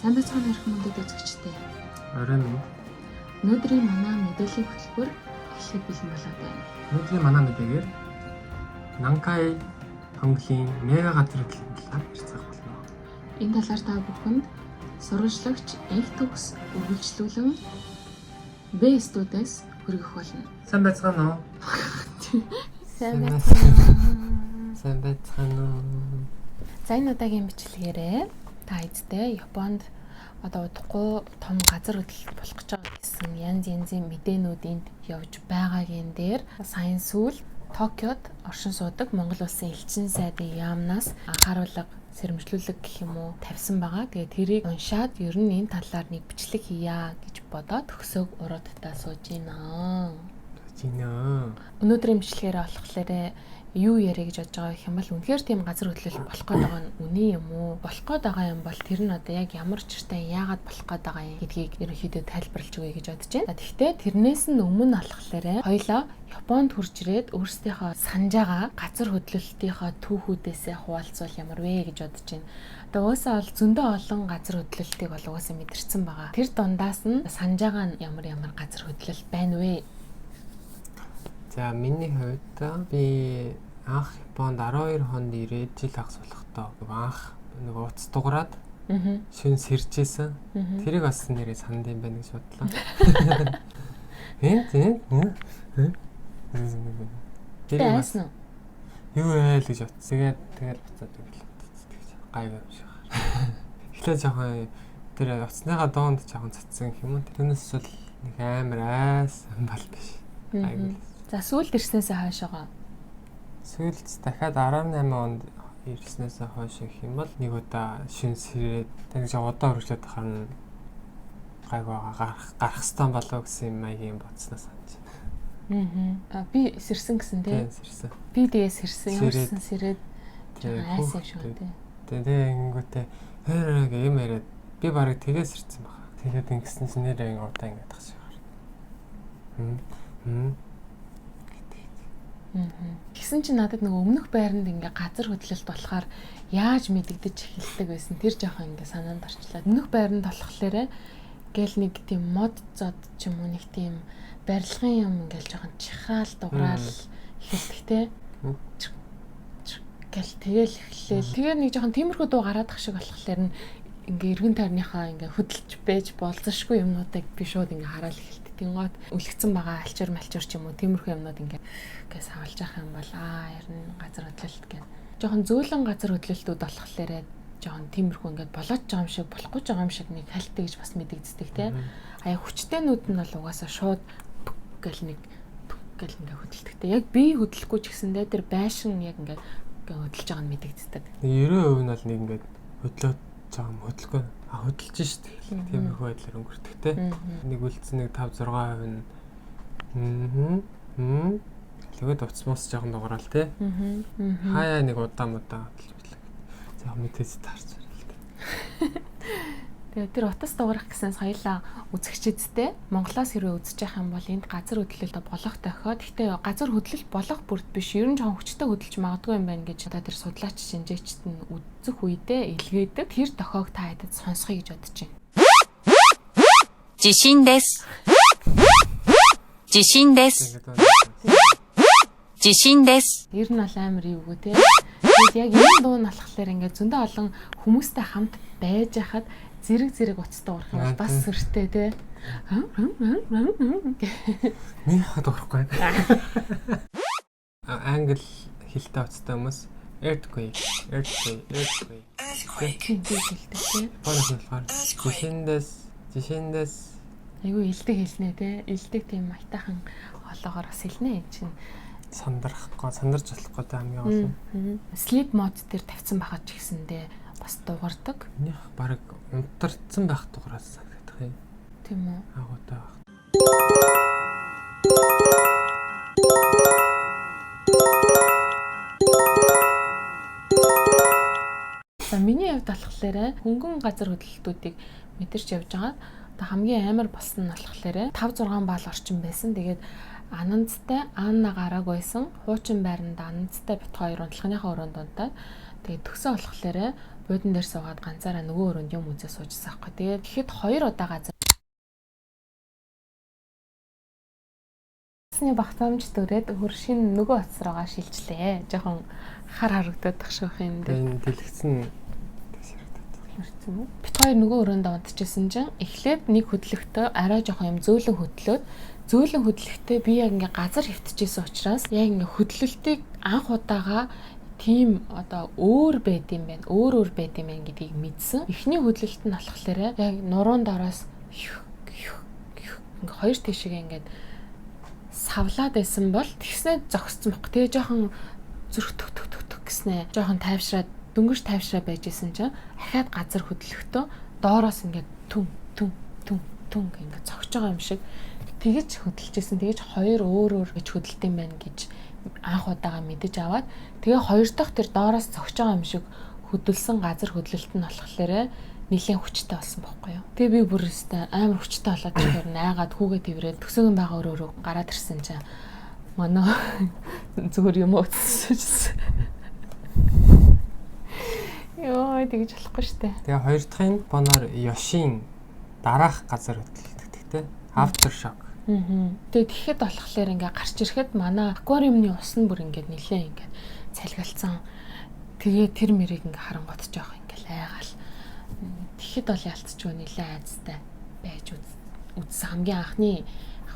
Сайн байцгаана эрх мөндөд үзэгчдээ. Оройн минь. Өнөөдрийн манай мэдээллийн хөтөлбөр эхлэх бэлэн болоод байна. Өнөөдрийн манай мэдээгээр Нанкай хонгилын мега газар хөдлөлийн талаар ярилцах болно. Энэ талаар та бүхэнд сурвалжлагч инх төгс үргэлжлүүлэн Б студиэс хүргэх болно. Сайн байцгаана уу? Сайн байцгаана. Сайн байцгаана уу? За энэ удаагийн бичлэгээрээ та эзтэй Японд одоо удахгүй том газар хөдлөлт болох гэж байгаа гэсэн янз янзын мэдээнүүд энд явж байгаагийн дээр саяхан сүүл Токиод оршин суудаг Монгол улсын элчин сайдын яамнаас анхааруулга сэрэмжлүүлэг гэх юм уу тавьсан байгаа. Тэгээ тэрийг уншаад ер нь энэ талаар нэг бичлэг хийя гэж бодоод төгсөөг уруудтаа сууж байна. Өнөөдрийн бичлэгээр болохлээрээ юу яриа гэж бодож байгаа юм бол үнэхээр тийм газар хөдлөлт болох гээд байгаа нь үнэн юм уу? Болох гээд байгаа юм бол тэр нь одоо яг ямар ч хэрэг яагаад болох гээд байгаа юм гэдгийг ерөнхийдөө тайлбарлаж өгье гэж бодож байна. Тэгэхдээ тэрнээс нь өмнө болохлээрээ хоёлаа Японд хурж ирээд өөрсдийнхөө санаж байгаа газар хөдлөлтийнхөө түүхүүдээсээ хуваалцвал ямар вэ гэж бодож байна. Одоо уусаа бол зөндөө олон газар хөдлөлтийг бол уусаа мэдэрсэн байгаа. Тэр дундаас нь санаж байгаа нь ямар газар хөдлөлт байна вэ? За миний хувьд би анх Японд 12 хонд ирээд жил хагас болохдоо анх нэг уц дуграад шин сэржсэн. Тэрийг бас нэрээ санд юм байна гэж бодлоо. Тэр бас юу яа л гэж бодсон. Тэгээд буцаад ирлээ. Гайгүй юм шиг. Эхлээ жоохон тэр уцсныхаа доонд жоохон цацсан юм уу. Тэрнээс бол нэг амар айс амбал биш. Гайгүй. За сүүлд ирснээсээ хойшоогоо. Сүүлд дахиад 18 онд ирснээсээ хойш гэх юм бол нэг удаа шин сэрээд тэгж одоо хөрчлөөд харна гайгүй гарах стан болов гэсэн маягийн бодсноос санаж байна. Би сэрсэн гэсэн тий. Сэрсэн. Би дээс сэрсэн. Ямарсан сэрээд айс юм шүү тий. Тэгээ ингэнгүүтээ хэрэг юм яриад би барыг тэгээ сэрсэн байна. Тэгээд ингэснээс нэрээ удаа ингэдэг шиг байна. Гэсэн чинь надад нэг өмнөх байранд ингээ газар хөдлөлт болохоор яаж мэдэгдэж эхэлдэг байсан тэр жоохон ингээ санаанд орчлаа. Өмнөх байранд болохлээрээ гэл нэг тийм мод зод ч юм уу нэг тийм барилгын юм ингээл жоохон чихаал дуграал эхэлдэг те. Гэл тэгэл эхлээл. Тэгээ нэг жоохон тиймэрхүү дуу гараад ах шиг болохоор ингээ эргэн тойрныхаа ингээ хөдөлж байж болзошгүй юмнуудыг би шууд ингээ хараад эхэлдэг. Тэнгууд үлгцэн байгаа алчуур малчуур ч юм уу тиймэрхүү юмнууд ингээ савлж явах юм бол ярин газар хөдлөлт гэх. Жохон зөөлөн газар хөдлөлтүүд болохлээрээ жохон тиймэрхүү ингээ болоод байгаа юм шиг болохгүй байгаа юм шиг нэг хальтаа гэж бас мэдэгддэг те. Аяа хүчтэйнүүд нь бол угаасаа шууд гэл нэг гэл ингээ хөдөлдөг те. Яг би хөдлөхгүй ч гэсэндээ тэр байшин яг ингээ хөдөлж байгаа нь мэдэгддэг. 90% нь бол нэг ингээ хөдлөөд байгаа юм хөдөлгөө хөдөлж штэ. Тиймэрхүү байдлаар өнгөрдөг те. Нэг үлдсэн нэг 5-6% нь тэгээд уцмаас жоохон дуграал те. Хаяа нэг удаан хөдөлж. За мэдээс таарч байна л те. Тэгээд тэр утас дуурах гэсэн соёлоо үзэгчдэдтэй Монголоос хэрвээ үзэж явах юм бол энд газар хөдлөлт болох тохиод гэхдээ газар хөдлөлт болох бүрт биш ер нь жоохон хүчтэй хөдөлж магадгүй юм байна гэж одоо тэр судлаач шинжээчд нь үзэх үедээ илгээдэг. Тэр тохиог та хэдэд сонсхий гэж бодож байна. 地震です。地震です。地震です。Ер нь бол амар эвгүй те. Тэгээд яг энэ дуу нь болохоор ингээд зөндөө олон хүмүүстэй хамт байж хахад зэрэг уцтай урах юм бас сүртэй те. Миний хад урахгүй. Англи хэлтэй уцтай хүмүүс earthquake. Жишэндээс айгүй илдэг хэлнэ те. Илдэг тийм маятайхан хоолоогоор бас хэлнэ энэ чинь. Сандарж болохгүй хамгийн гол нь. Sleep mode дээр тавьсан байхад ч гэсэндээ бас дуурдаг. Минийх баг унтарцсан байх дуграас санагдах юм. Тийм үү? Агуутай байх. За миний хувьд болохоор хөнгөн газар хөдлөлтүүдийг мэдэрч явж байгаа. Одоо хамгийн амар болсон нь болохоор 5-6 баал орчим байсан. Тэгээд Ананцтай Анна гарааг байсан. Хуучин байранд Ананцтай бит хоёр унтлагынхаа өрөөнд унтаад тэгээд төгсөө болохлээрээ буудан дээр суугаад ганцаараа нөгөө өрөөнд юм үзээ суужсан аахгүй. Тэгээд тэгэхэд 2 удаа газар багтаамж төрээд хөршин нөгөө утас руугаа шилжлээ. Жохон хар харагдаад тах шиг юм дээ. Энэ дэлгэцэн Ирсэн үү? Бид хоёр нөгөө өрөөнд унтчихсан чинь эхлээд нэг хөдлөхтөө арай жоохон юм зөөлөн хөдлөхтөө би яг ингээ газар хөвтчихсэн учраас яг ингээ хөдлөлтийг анх удаага тийм одоо өөр байд юм байна. Өөр байд юм байна гэдгийг мэдсэн. Эхний хөдлөлт нь болохоор яг нуруунд ороос ингээ хоёр тишээ ингээд савлаад байсан бол тэгснэ зогссон баг. Тэгээ жоохон зүрх төх гэснэ. Жоохон тайвшраад дөнгөж тайвшраа байж исэн чинь ахаад газар хөдлөхдөө доороос ингээд түн ингээд цогж байгаа юм шиг тэгэж хөдөлжсэн. Тэгэж хоёр өөр гэж хөдөлт юм байна гэж анх удаага мэдэж аваад тэгээ хоёр дахь тэр доороос цогж байгаа юм шиг хөдөлсөн газар хөдлөлт нь болохоор нэлээд хүчтэй болсон байхгүй юу. Тэгээ би бүр өстэй амар хүчтэй болоод тэр найгаад хүүгээ тэрврээд төсөөгөн байгаа өрөөрөө гараад ирсэн чинь манай зүгээр юм утсчихсан. Йоо тэгж болохгүй штэ. Тэгээ хоёр дахын боноор Ёшин дараах газар хөдлөлтөд те. After shock. Тэгээ тэгэхэд болохоор ингээ гарч ирэхэд манай аквариумны ус нь бүр ингээ нэлээ ингээ цалгалцсан. Тэгээ тэр мэрийг ингээ харангуут жоох ингээ айгаал. Тэгэхэд бол ялцчихгүй нэлээ айцтай байж үзсэн хамгийн анхны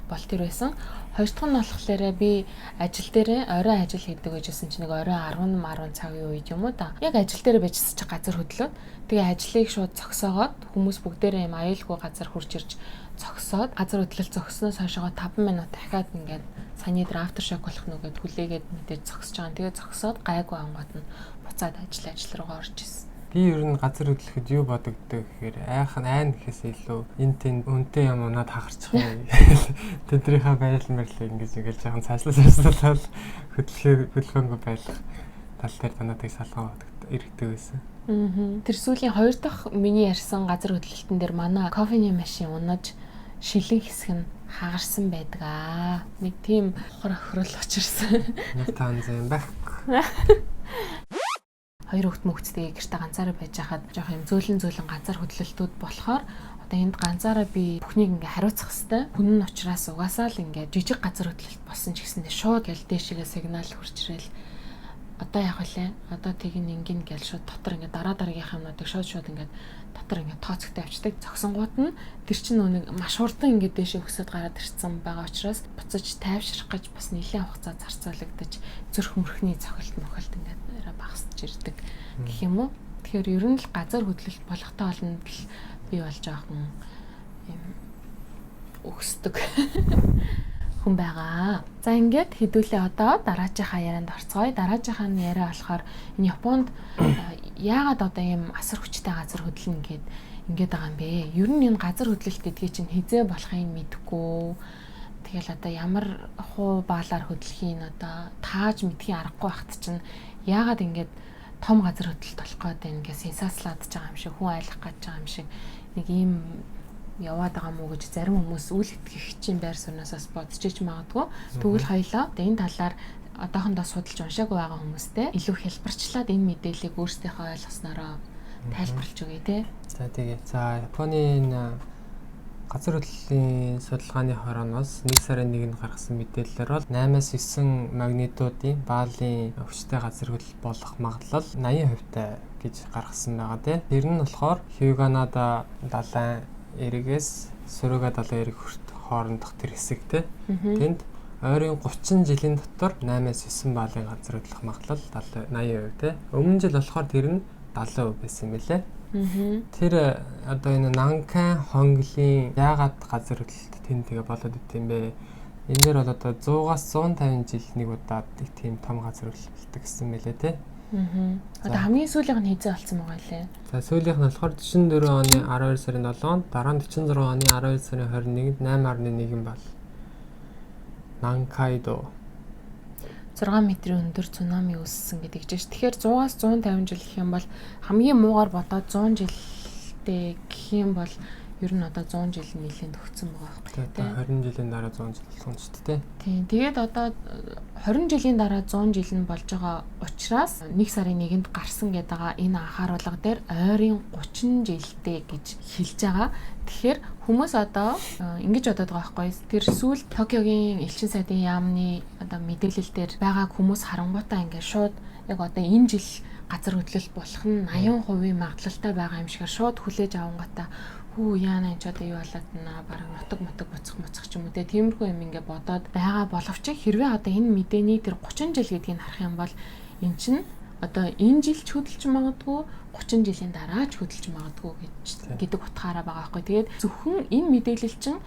бол тэр байсан. Хоёр дахь нь болохоор би ажил дээр орой ажил хийдэг гэжсэн чинь нэг орой 10 цагийн үед юм уу да. Яг ажил дээр байжсэн чинь газар хөдлөө. Тэгээ ажлыг шууд зогсоогоод хүмүүс бүгдээрээ юм аюулгүй газар хурж ирж зогсоод газар хөдлөлт зогсноос хойшоо 5 минут дахиад ингээд саний дээр after shock болох нүгэд хүлээгээд мэдээж зогсож байгаа. Тэгээ зогсоод гайгүй ангууд нь буцаад ажил руугаа орж ирсэн. Би ер нь газар хөдлөхөд юу бодогддог гэхээр айн гэхээс илүү энэ тэнд үнтэй юм унаад хахарчих юм. Тэдрийнхаа байрал мэрлээ ингэж жоохон цаашлуулаад хөдлөхөөнгөө байлах тал дээр танадыг салгаа иргэдэг байсан. Тэр сүүлийн хоёр дахь миний ярьсан газар хөдлөлтөн дээр манай кофений машин унаж шилэн хэсэг нь хагарсан байдаг аа. Нэг тийм хохирол очирсан. Нэг таан зэн байхгүй. Хоёр хүүхэд мөхцтэй гэртээ ганцаараа байж хахад жоох юм зөөлөн газар хөдлөлтүүд болохоор одоо энд ганцаараа би бүхнийг ингээ хариуцах хэвээр. Хүн нь учраас угаасаа л ингээ жижиг газар хөдлөлт болсон ч гэсэндээ шууд гэл дээшгээ сигнал хурж ирэл. Одоо яах вэ? Одоо тийг ингийн гэл шууд дотор ингээ дараагийнхаа юмнуудыг шууд ингээ дотор ингээ тооцогтой авчдаг. Зогсонгууд нь тэр чинь нэг маш хурдан ингээ дээшээ өсөд гараад ирсэн байгаа учраас буцаж тайвшрах гэж бас нэлээд хугацаа зарцуулагдаж зүрх мөрхний цохилт ингээ багасч ирдэг гэх юм уу. Тэгэхээр ер нь л газар хөдлөлт болохтой болно л би бол жоохон юм өгсдөг хүн байгаа. За ингээд хэдүүлээ одоо дараачихаа ярианд орцгоё. Дараачихаа яриа болохоор энэ Японд яагаад одоо ийм асар хүчтэй газар хөдлөн ингээд байгаа юм бэ? Ер нь энэ газар хөдлөлт гэдгийг чинь хизээ болохыг мэдэхгүй. Тэгэл одоо ямар хуу баалаар хөдлөхийг одоо тааж мэдхийн аргагүй байхад чинь яагаад ингээд том газар хөдлөлт болох гээд ингээд сенсацлаад байгаа юм шиг хүн айлах гэж байгаа юм шиг нэг ийм яваад байгаа мó гэж зарим хүмүүс үл итгэгчийн байр сууриасаас бодож иж магадгүй. Тэгвэл хоёлоо энэ талаар одоохондоо судалж уншаагүй байгаа хүмүүстэй илүү хэлбэрчлээд энэ мэдээллийг өөрсдийнхөө ойлгоснороо тайлбарлаж өгье те. За тэгээ. За Японы газар хөдлөлийн судалгааны хорооноос 1 сарын 1-нд гаргасан мэдээлэлээр бол 8-аас 9 магнитудын баалын хүчтэй газар хөдлөл болох магадлал 80% гэж гаргасан байгаа тийм. Тэр нь болохоор Хьюганада далайн эргээс Сүрөга далайн эрг хоорондох тэр хэсэг тийм. Тэнд ойрын 30 жилийн дотор 8-аас 9 баалын газар хөдлөх магадлал 80% тийм. Өмнө жил болохоор тэр нь 70% байсан юм билээ. Тэр одоо энэ Нанкан хонглын яагаад газар хөдлөлт тэнд тэгээ болоод ит юм бэ? Энэ дээр бол одоо 100-аас 150 жил нэг удаад нэг тийм том газар хөдлөлтөд гэсэн мэлээ те. Одоо хамгийн сүүлийнх нь хизээ болсон байгаа лээ. За сүүлийнх нь болохоор 44 оны 12 сарын 7-нд дараа нь 46 оны 12 сарын 21-нд 8.1 бол Нанкайдо 6 метрийн өндөр цунами үүссэн гэдэг чинь. Тэгэхээр 100-аас 150 жил гэх юм бол хамгийн муугаар бодоод 100 жилдээ гэх юм бол ер нь одоо 100 жил нэлээд төгссөн байгаа байхгүй тий. 20 жилийн дараа 100 жил болсон ч тий. Тийм. Тэгээд одоо 20 жилийн дараа 100 жил нь болж байгаа учраас 1 сарын 1-нд гарсан гэдэг байгаа энэ анхааруулга дээр ойрын 30 жилдээ гэж хэлж байгаа. Тэгэхээр хүмүүс одоо ингэж бодоод байгаа байхгүй. Тэр сүүл Токиогийн элчин сайдын яамны одоо мэдээлэл дээр байгааг хүмүүс харангуйтаа ингээд шууд яг одоо энэ жил газар хөдлөлт болох нь 80% магадлалтай байгаа юм шигээр шууд хүлээж авангуудаа хүү яана энэ ч одоо юу болоод наа бараг нутаг буцах ч юм уу те тиймэрхүү юм ингээд бодоод байгаа боловч хэрвээ одоо энэ мэдээний тэр 30 жил гэдгийг харах юм бол эн чинь одоо энэ жил ч хөдөлж магадгүй 30 жилийн дараа ч хөдөлж магадгүй гэдэг утгаараа байгаа байхгүй. Тэгээд зөвхөн энэ мэдээлэл чинь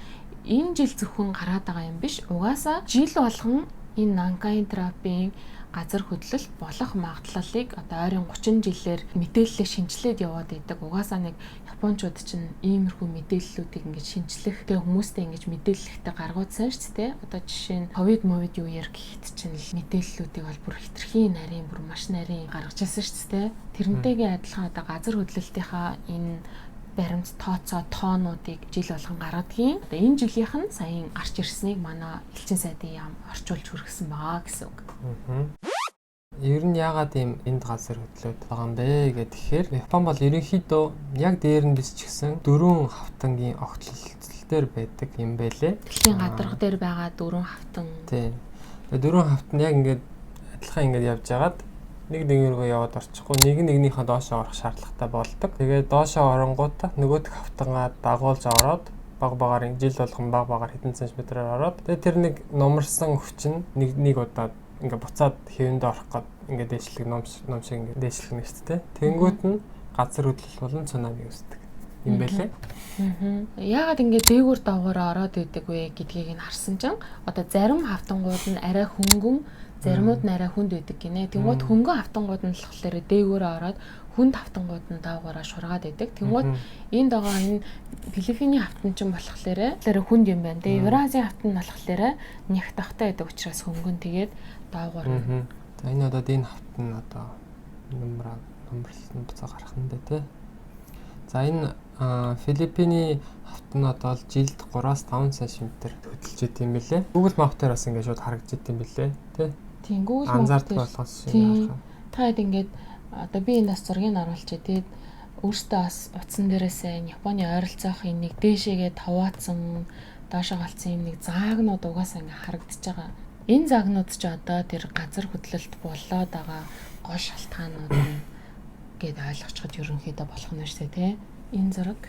энэ жил зөвхөн гараад байгаа юм биш. Угаасаа жил болгон энэ Нанкайн трапын газар хөдлөлт болох магадлалыг одоо ойрын 30 жилээр мэдээлэлээ шинжилээд яваад идэг. Угаасаа нэг японочууд чинь иймэрхүү мэдээллүүдийг ингэж шинжлэх, тэгээ хүмүүстэй ингэж мэдээлэлтэй гаргуудсан шүү дээ. Одоо жишээ нь ковид үеэр гэхэд чинь мэдээллүүдийг бол бүр хитрхийн нарийн бүр маш нарийн гаргаж ирсэн шүү дээ. Тэрнтэйгээ адилхан одоо газар хөдлөлтийнхаа энэ баримт тооцоо тоонуудыг жил болгон гаргадгийн. Одоо энэ жилийнх нь саяхан гарч ирснийг манай элчин сайдын яам орчуулж хүргэсэн байгаа гэсэн үг. Ер нь яагаад энд газар хөдлөөд байгаа юм бэ гэхээр Япон бол ерөнхийдөө яг дээр нь биш ч гэсэн 4 хавтангийн огтлол дээр байдаг юм байлээ. Дэлхийн гадарга дээр байгаа 4 хавтан. Тийм. Тэгээ 4 хавтан яг ингээд адилхан ингээд явж байгаад нэг рүү яваад орчихгүй нэгнийхээ доошоо орох шаардлагатай болдог. Тэгээд доошоо оронгуудаа нөгөөх хавтангаа дагуулж ороод баг жил болгон баг хэдэн сантиметрээр ороод тэгээд тэр нэг номерсон хүчин нэг удаа ингээд буцаад хэвэндээ орох гээд ингээд дээшлэг ном шиг ингээд дээшлэх нь шүү дээ. Тэнгүүт нь газар хөдлөл болон цунами үүсдэг юм байлээ. Яагаад ингээд дээгүүр давгаараа ороод идэг вэ гэдгийг нь харсан чинь одоо зарим хавтангууд нь арай хөнгөн, заримуд нь арай хүнд байдаг гинэ. Тэнгүүд хөнгөн хавтангууд нь болохоор дээгүүрээ ороод хүнд хавтангууд нь давгаараа шургаад идэг. Тэнгүүд энд байгаа энэ Филиппиний хавтан чинь болохоор хүнд юм байна. Тэгээ Евразийн хавтан нь болохоор нягт тахтай байдаг учраас хөнгөн тэгээд давгаар. За энэ одоо энэ хавтан одоо номерлсон буцаа гарах нь дээ тий. За энэ Филиппиний хавтан одоо жилд 3-5 см хөдөлж идэв юм билээ. Google Map дээр бас ингээд шууд харагдж идэв юм билээ тий. Тийм Google Map анзаардаг болохоос шиг. Та хэд ингээд одоо би энэ бас зургийг оруулж тэгээд өөртөө бас утсан дээрээсээ Японы ойролцоох энэ нэг дээшээгээ таваацсан доошоо галцсан юм нэг заагнууд угаасаа ингээд харагдаж байгаа. Энэ заагнууд ч одоо тэр газар хөдлөлт болоод байгаа гол шалтгаанууд нь гэд ойлгочиход ерөнхийдөө болох нь шүү дээ тий. Энэ зураг.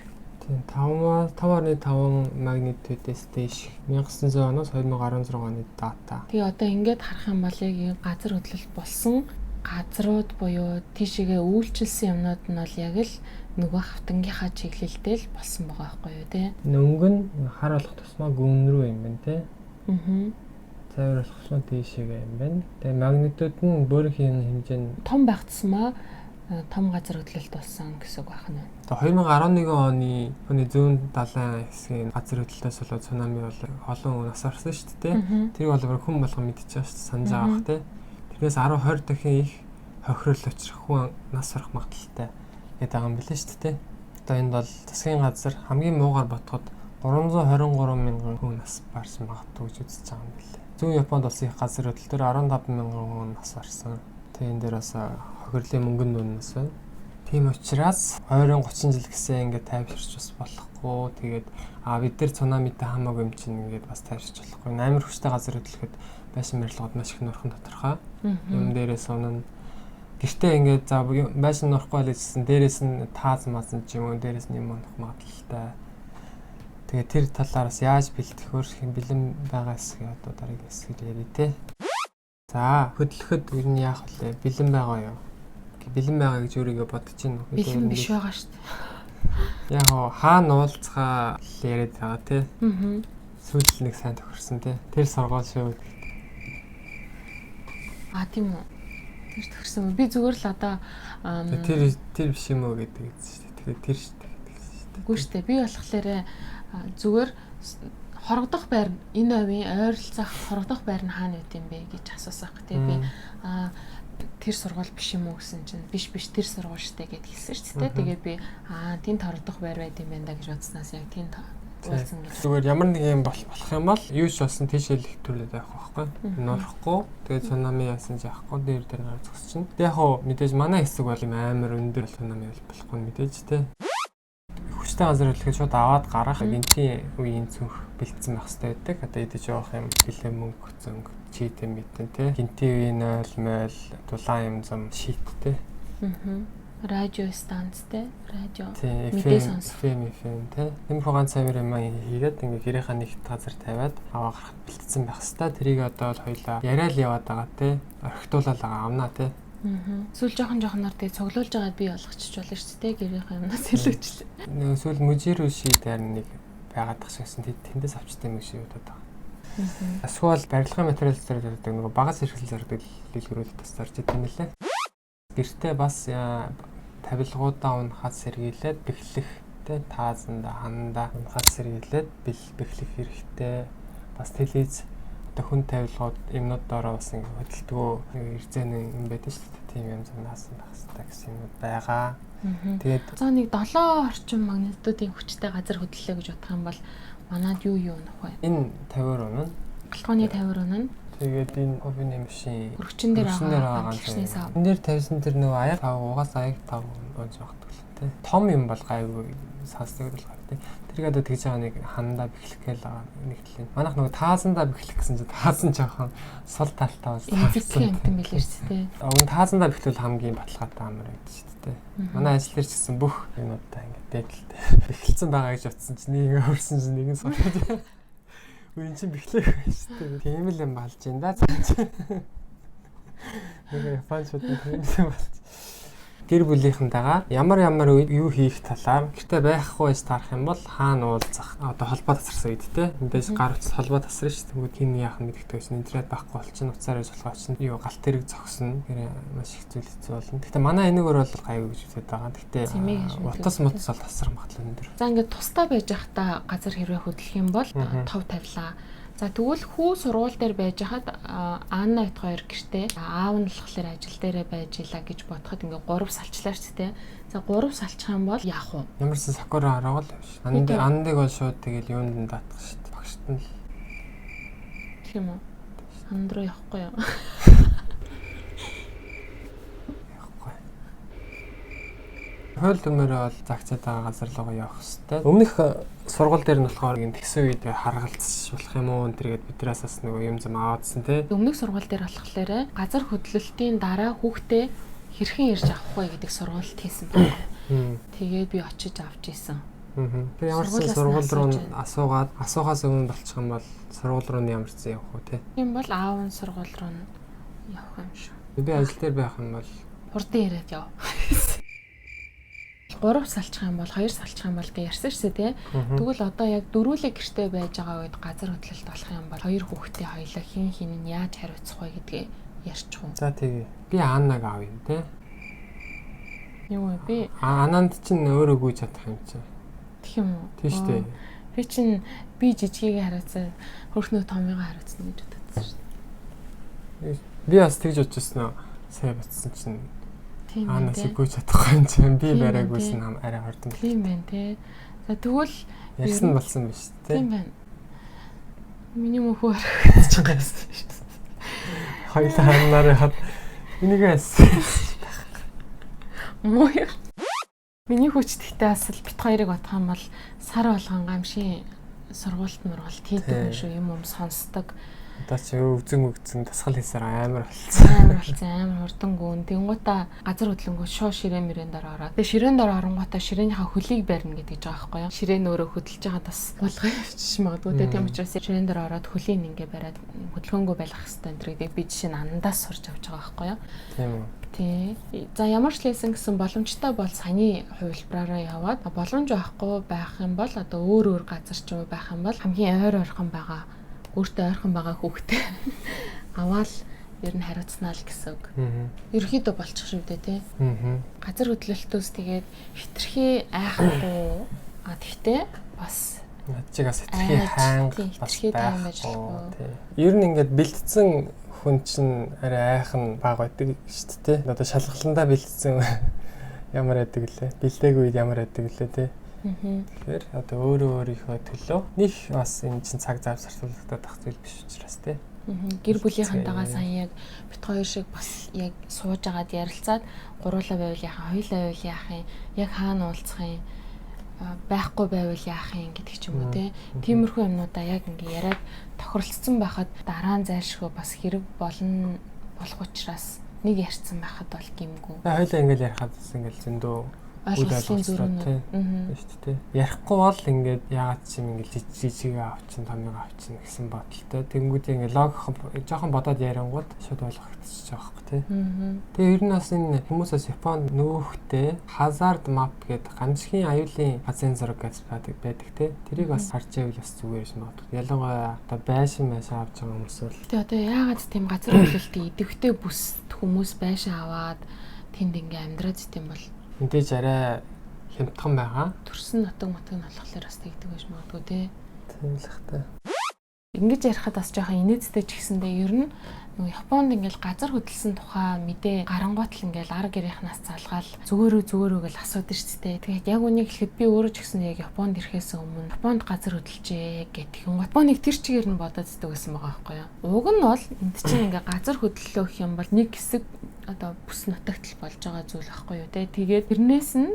Тийм 5.5 магнитудээс дээш 1900 оноос 2016 оны дата. Тэгээ одоо ингээд харах юм бол яг газар хөдлөлт болсон газрууд буюу тийшээгээ үйлчилсэн юмнууд нь бол яг л нөгөө хавтангийнхаа чиглэлдээ л болсон байгаа байхгүй юу тий. Өнгө нь хар болох тусмаа гүн рүү юм байна тий. Цайвар болох тусмаа дээшээгээ юм байна. Тэгээ магнитуд нь бүрийн хэмжээ нь том байх тусмаа том газар хөдлөлт болсон гэсэн үг байна. Тэгээ 2011 оны хүний зүүн далайн хэсгийн газар хөдлөлтөөс болоод цунами бол олон нас орсон шүү дээ. Тэрийг бол хүн болгон мэдчихэж байгаа шүү санаж байгаа бах тий. Тэрнээс 10-20 дахин их хохирол учрах хүн нас орох магадлалтай гэдэг юм билээ шүү дээ. Одоо энд бол засгийн газар хамгийн муугаар ботход 323 мянган хүн нас барсан магадгүй гэж үзэж байгаа юм билээ. Зүүн Японд болсон их газар хөдлөлтөөр 15 мянган хүн нас барсан. Тэгээ энэ дээр бас хохирлын мөнгөн дуунаас байна. Тийм учраас 20-30 жил гэсэн ингээд тайвширч бас болохгүй. Тэгээд бид нар цунамитай хамаагүй юм чинь ингээд бас тайвширч болохгүй. Амар хүчтэй газар хөдлөхөд байшин барилгууд маш их нурхан тодорхой. Юм дээрээс унана. Гэртээ ингээд за байшин нурахгүй байлжсэн дээрээс нь тааз маасан ч юм уу дээрээс нь юм унах магадлалтай. Тэгээ тэр талаараас яаж бэлтгэхөөр хэм бэлэн байгаа эсэхийг одоо дараагийн хэсгээр ярив те. За хөдлөхөд ер нь яах вэ? Бэлэн байгаа юу? Бэлэн байгаа гэж өөрийгөө бодож байна уу? Бэлэн биш байгаа шүү дээ. Яг хаана уулзгаа яриад байгаа те. Сүүлд нэг сайн тохирсон те. Тэр сургууль шүү. Тийм үү. Тэр тохирсон. Би зүгээр л одоо тэр биш юм уу гэдэг шүү дээ. Тэгэхээр тэр шүү дээ. Үгүй шүү дээ. Би болохоор зүгээр хорогдох байр энэ овийн ойролцоох хорогдох байр нь хаана байт юм бэ гэж асуусан хэрэг. Тэгээ би тэр сургууль биш юм уу гэсэн чинь биш тэр сургууль штэ гэд хэлсэн шүү дээ. Тэгээд би тэнд хордох байр байд юм байна да гэж бодсноос яг тэнд уулзсан гэж. Зүгээр ямар нэг юм болох юм бол юу ч болсон тийш хэлэх төрлөд явах байхгүй. Нурахгүй. Тэгээд цунами яасан ч яахгүй дээр гараа зогсож чинь. Яг хоо мэдээж манай хэсэг бол юм амар өндөр цунами болохгүй мэдээж те. Хүчтэй газар хэлэхэд шууд аваад гарах гинтийн үеийн цүнх бэлдсэн байх хэрэгтэй байдаг. Одоо идэж явах юм хилээ мөнгө зөнгө чийтэй мэдэн те. Гинтийн үеийн 0 мол дулаан юм зам шийттэй. Радио станцтэй, радио мэдээ сонс. FM те. Тиймэрхүү ганц амир юм хийгээд ингээ гэрийнхаа нэгт газар тавиад аваа гарахад бэлдсэн байх хэрэгтэй. Тэрийг одоо хоёлаа яриад яваад байгаа те. Орхитуулаад байгаа амнаа те. Сүүл жоохон тэгээ цуглуулж байгаад би болгочих болно шүү дээ гэрийнхаа юмнаас илүүчлээ. Нэг сүүл мужиро шийдээр нэг байгаад тах шигсэн тэндээс авчтай юм шиг удаад байгаа. Эсвэл барилгын материал зэрэг нэг багас хэрхэл зэрэг дэлгэрүүлэлт бас зарж идэв нэлээ. Гэртээ бас тавилгуудаа унахад сэргийлээд бэхлэхтэй таазанда хананда унахад сэргийлээд бэхлэх хэрэгтэй. Бас телевиз хүн тавилгууд юмнууд доороо бас ингэ хөдөлтгөө ирзэний юм байдаг шүү дээ. Тийм юм занаасан байх хэрэгтэй гэсэн юм байгаа. Тэгээд за нэг 7 орчим магнитудын хүчтэй газар хөдлөлөө гэж бодох юм бол манад юу нөх вэ? Энэ 50 унаа. Галхооны 50 унаа. Тэгээд энэ овны машин өргөчн дээр байгаа гişний сав. Энэ дээр тавьсан тэр нөгөө аяг 5 угаас аяг 5 онж багтдаг л тий. Том юм бол гайгүй сонсдог л гай тий. Тэрийг одоо тэгж байгаа нэг хандаа бэхлэх гээл байгаа нэг төлөв. Манайх нөгөө таазандаа бэхлэх гэсэн чинь таазан жоохон сул талтай бас таасан юм билээ шүү дээ. Өвн таазандаа бэхлүүл хамгийн баталгаатай амар байдаг шүү дээ. Манай ажил дээр ч гэсэн бүх юмудаа ингээд дээдлээ. Бэхэлсэн байгаа гэж утсан чинь нэг өөрсөн чинь нэг нь суулгаад. Үн чинь бэхлэх байх шүү дээ. Тийм л юм болж байна да. Нэг японочд тийм юм болж. Гэр бүлийнхэнтэйгээ ямар үед юу хийх талаар гэртээ байхгүй байж таарах юм бол хаана уулзах одоо холбоо тасарсан үед те мэдээж гар утас холбоо тасарна шүү дээ. Хин яах нь мэддэг гэсэн интернет байхгүй болчихно уцаар байж болох чинь юу галт тэрэг зогсно гэрээ маш их зүйл хэцүү болно. Гэхдээ манай энэгээр бол гайгүй гэж үзээд байгаа. Гэхдээ утас мутас бол тасрах магадлал өндөр. За ингээд тустай байж байхдаа газар хэрвээ хөдлөх юм бол тов тавилаа. За тэгвэл хүү сургууль дээр байж хаад Анна бит хоёр гэртээ аав нь болохоор ажил дээрээ байж илаа гэж бодоход ингээ 3 салчлаа ч тээ. За 3 салчих юм бол яах вэ? Ямарсан сакура хараагаа л биш. Андыг бол шууд тэгэл юунд даатах шүү дээ. Багшд нь. Тийм үү? Анд руу явахгүй юу? Явахгүй. Хууль дүмээрээ бол загцаад байгаа газар руу явах хэрэгтэй. Өмнөх сургууль дээр нь болохоор тэгсэн үед харгалзах болох юм уу энтергээд биднээс бас нөгөө юм зам аваадсан тий. Өмнөх сургууль дээр болохоор газар хөдлөлтийн дараа хүүхдээ хэрхэн ирж авах вэ гэдэг сургуульд хийсэн байна. Тэгээд би очиж авч исэн. Тэгээ ямар ч сургууль руу асуугаас өмнө болчих юм бол сургууль руу ямар ч явах уу тий. Тийм бол аав нь сургууль руу явах юм шүү. Би ажил дээр байх юм бол хурдан ирээд яв. 3 салчих юм бол 2 салчих юм бол гэж ярьсан шүү дээ. Тэгвэл одоо яг дөрүүлээ гэртээ байж байгаа үед газар хөдлөлт болох юм бол 2 хүүхдээ хоёлаа хин нь яаж хариуцах вэ гэдгээ ярьчих уу. За тэгээ. Би Аннаг аав юм те. Юу вэ? Би Ананд чинь өөрөө гүйж чадах юм чи. Тэг юм уу? Тийм шүү дээ. Би чинь би жижигийг хариуцаа хөрхнөө томьёогоо хариуцна гэж бодсон шүү дээ. Би бас тэгж бодчихсон нөө. Сая бодсон чинь Анаас гүйж чадахгүй юм чинь би бараагүйсэн арай хордон. Тийм байна те. За тэгвэл ярьсан болсон биш те. Тийм байна. Миний мөхөө харагдаж байгаа юм. Хоёлаа ханаар хад энийгээс муу. Миний хүч тэгтээ бас бит хоёрыг бодох юм бол сар болгон гамшийн сургуульт мургалт хийдэг шүү юм сонсдог. Одоо чи өвзөн тасгал хийсээр амар болсон. Амар хурдан гүн. Тэнгуута газар хөдлөнгөө шоо ширээн мөрөнд ороод. Тэгээ ширээн дор оронгуудаа ширээнийхаа хөлийг барьна гэдэг жаа байхгүй юу? Ширээн өөрөө хөдөлж байгаа бас булгай явчих магадгүй. Тийм учраас ширээн дор ороод хөлийг ингээ бариад хөдөлгөөнгөө байлгах хэрэгтэй энэ гэдэг би жишээ нь андаас сурч авч байгаа байхгүй юу? Тийм үү. Тий. За ямар ч лсэн гэсэн боломжтой бол саяны хувилбараараа яваад боломж байхгүй байх юм бол одоо өөр газар ч байх юм бол хамгийн ойрхон байгаа өөртөө ойрхон байгаа хүүхдээ аваад ер нь хариуцнаа л гэсэн үг. Ерөнхийдөө болчих шүү дээ тий. Газар хөдлөлтөөс тэгээд хитрхи айхгүй тэгтээ бас чигаас хитрхи хаанг бас байхгүй. Ер нь ингээд бэлдсэн хүн чинь арай айхан баг байдаг шүү дээ. Одоо шалгаландаа бэлдсэн ямар байдаг лээ. Бэлдээгүй үед ямар байдаг лээ те. Тэгэхээр одоо өөрийнхөө төлөө нэг бас энэ чинь цаг завсарлуулагдаад ах зүйл биш учраас те. Гэр бүлийнхэнтэйгээ сайн яг бит хоёр шиг бас яг сууж агаад ярилцаад гуруулаа байвал яахаа, хоёулаа байвал яах юм, яг хаана уулзах юм, байхгүй байвал яах юм гэдэг ч юм уу те. Тиймэрхүү юмнуудаа яг ингээ яриад тохиролцсон байхад дараа нь зайлшгүй бас хэрэг болох учраас нэг ярьсан байхад бол гимгүү. Хоёулаа ингээл ярихад бас ингээл зөндөө ойлгосон зүрхнүүд. Шүү дээ. Ярихгүй бол ингээд яагаад ч юм ингээд жижигээ авчин, томьёо авчин гэсэн бодолтой. Тэнгүүдээ ингээд логик жоохон бодоод яриангууд шууд ойлгогдчихж байгаа байхгүй тий. Тэгээ ер нь бас энэ хүмүүсээс Японд нөөхтэй Hazard map гэдэг ганцхийн аюулын газрын зураг гэж байдаг тий. Тэрийг бас харж байвал бас зүгээр юм байна. Ялангуяа одоо байшин авч байгаа хүмүүс бол тэгээ одоо яагаад тийм газар хөдлөлтийн идэвхтэй бүс хүмүүс байшин аваад тэнд ингээд амьдраад зэт юм бол мэдээж арай хямдхан байгаа. Төрсөн нутаг нь болохоор бас тэгдэг байж магадгүй тий. Тийм л хата. Ингэж ярихад бас жоохон инээдтэй ч гэсэндээ ер нь нөгөө Японд ингээл газар хөдлсөн тухай мэдээ гарангуут л ингээл ар гэрийнхнаас залгаал зүгээрөө гэл асуудаг шүү дээ. Тэгээд яг үнийг хэлэхэд би өөрөө ч гэсэн яг Японд ирэхээс өмнө Японд газар хөдлөжээ гэдэг юм. Японыг тэр чигээр нь бодоод зэдэг байсан байгаа байхгүй юу. Уг нь бол энд чинь ингээ газар хөдлөлөө гэх юм бол нэг хэсэг одоо бүс нутагт л болж байгаа зүйл байхгүй юу те. Тэгээд тэрнээс нь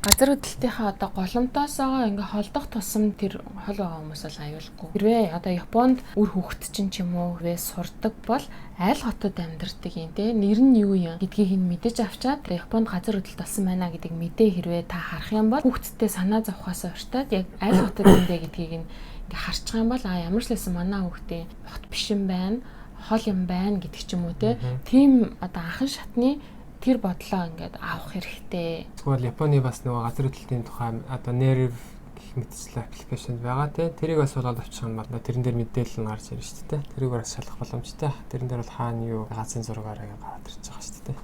газар хөдлөлтийнхаа одоо голомтоосоо ингээ холдох тусам тэр хол байгаа хүмүүс бол аюулгүй. Хэрвээ одоо Японд үр хөвгт чинь ч юм уу хэрвээ сурдаг бол айл хотод амьдардаг юм те. Нэр нь юу юм гэдгийг нь мэдэж авчаад Японд газар хөдлөлт болсон байна гэдэг мэдээ хэрвээ та харах юм бол хүүхдтэй санаа зовхоос урьтаад яг айл хотод эндэ гэдгийг нь ингээ харчих юм бол ямар ч лсэн манай хүүхдээ хот биш юм байна, хол юм байна гэдэг ч юм уу те. Тийм одоо анхан шатны тэр бодлоо ингээд авах хэрэгтэй. Тэгвэл Японы бас нөгөө газар хөдлөлтийн тухай одоо Nerve гэх мэтчлэн аппликейшн байгаа тий. Тэрийг бас болоод авчих юм бол тэрэн дээр мэдээлэл нь гарч ирнэ шүү дээ. Тэрийг бас шалгах боломжтой. Тэрэн дээр бол хаана юу газрын зургаараа гараад ирж байгаа шүү дээ.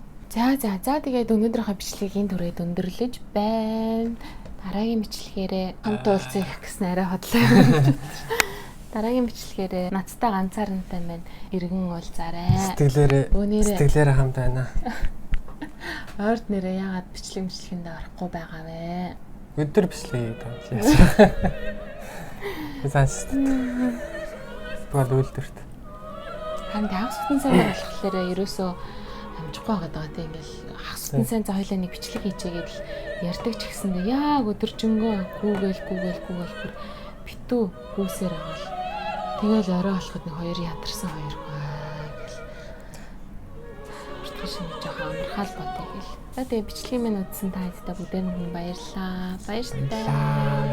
За тэгээд өнөөдрийнхөө бичлэгийн түрээд өндөрлөж байна. Дараагийн бичлэгээрээ хамт уулзах гэсэн арай хотлоо. Дараагийн бичлэгээрээ надтай ганцаарнтай байна. Иргэн уулзаарай. Сэтгэлээрээ хамт байна. Орд нэрээ яагаад бичлэгэнд орохгүй байгаа вэ? Өдөр бичлэгээ тавьлаа. Зааш. Тэгвэл үлдэрт. Харин хагас бүтэн сайн болохоор ерөөсөө амжихгүй байгаа тийм ингээл хагас бүтэн сайн за хоёлаа нэг бичлэг хийчээгээд л ярьдаг ч гэсэндээ яг өдөржингөө гүүгээл бүр битүү гүүсээр байгаа л. Тэгэл орой болоход нэг хоёр ядарсан хоёр шинэ жоохон амархаал бодъё гэл. За тэгээ бичлэгийн минь үзсэн та хэдтэй бүгдээр нь баярлалаа. Баярлалаа.